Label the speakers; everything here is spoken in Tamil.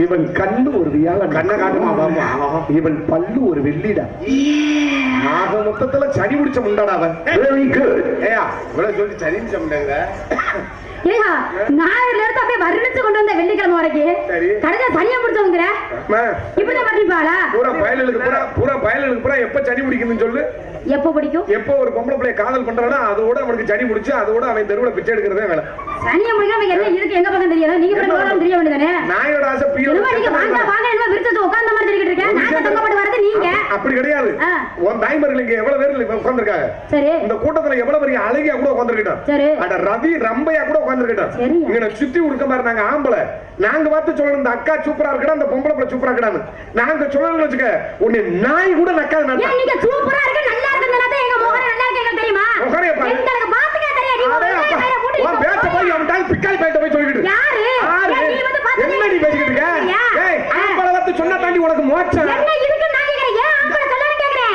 Speaker 1: இவன் கண்ணு ஒரு வியாழ கண்ணை காட்டுமா பாப்பா. இவன் பல்லு ஒரு வெள்ளிடா. ஆக மொத்தத்துல சனி முடிச்ச முண்டாடா அவன். Very good. ஏயா இவ்வளவு சொல்லி சனி முடிச்ச முண்டாங்க.
Speaker 2: ஏயா ஞாயிறுல இருந்து அப்படியே வர்ணிச்சு கொண்டு வந்த வெள்ளிக்கிழமை வரைக்கும் கடைசியா சனியா முடிச்சவங்கிற இப்பதான் பண்ணிப்பாளா?
Speaker 1: பூரா பயலுக்கு பூரா எப்ப சனி பிடிக்குதுன்னு சொல்லு.
Speaker 2: எப்ப பிடிக்கும்?
Speaker 1: எப்போ ஒரு பொம்பளை பிள்ளைய காதல் பண்றானா அதோட அவனுக்கு சனி பிடிச்சு அதோட அவன் தெருவுல பிச்சை எடுக்கிறதே வேலை.
Speaker 2: சனியா முடிக்க அவன் என்ன இருக்கு எங்க பக்கம் தெரியாது. நீங்க பக்கம் தெரிய வேண்டியதானே.
Speaker 1: நாயோட ஆசை பியோ.
Speaker 2: நீங்க வாங்க வாங்க என்ன விருச்சது உட்கார்ந்த மாதிரி தெரியிட்டு இருக்கேன். நான் தொங்கப்பட்டு வரது நீங்க.
Speaker 1: அப்படி கிடையாது. உன் தாய்மார்கள் இங்க எவ்வளவு பேர் உட்கார்ந்திருக்காங்க.
Speaker 2: சரி.
Speaker 1: இந்த கூட்டத்துல எவ்வளவு பெரிய அழகியா கூட உட்கார்ந்திருக்கான். சரி. அட ரவி ரம்பையா கூட உட்கார்ந்திருக்கான். இங்க சுத்தி உடுக்க மாதிரி நாங்க ஆம்பளை. நாங்க பார்த்து சொல்லணும் இந்த அக்கா சூப்பரா இருக்கடா இந்த பொம்பளை பிள்ளை சூப்பரா இருக்கடான்னு. நாங்க சொல்லணும்னு வச்சுக்க உன்னை நாய் கூட நக்காது.
Speaker 2: நான் நீங்க சூப்பரா இருக்கு நல்லா இருக்குன்னு எங்க முகரே நல்லா இருக்கு தெரியுமா? முகரே பாரு. உங்களுக்கு பாத்துக்க தெரியாது.
Speaker 1: உன் பேச்ச போய் அவன்டால் பிக்காய் பேட்ட போய் சொல்லிட்டு.
Speaker 2: யாரு? நீ வந்து பாத்து
Speaker 1: என்ன நீ பேசிக்கிட்டு இருக்க? ஏய் ஆம்பளை வந்து சொன்னா தாண்டி உனக்கு மோட்சம்.
Speaker 2: என்ன இது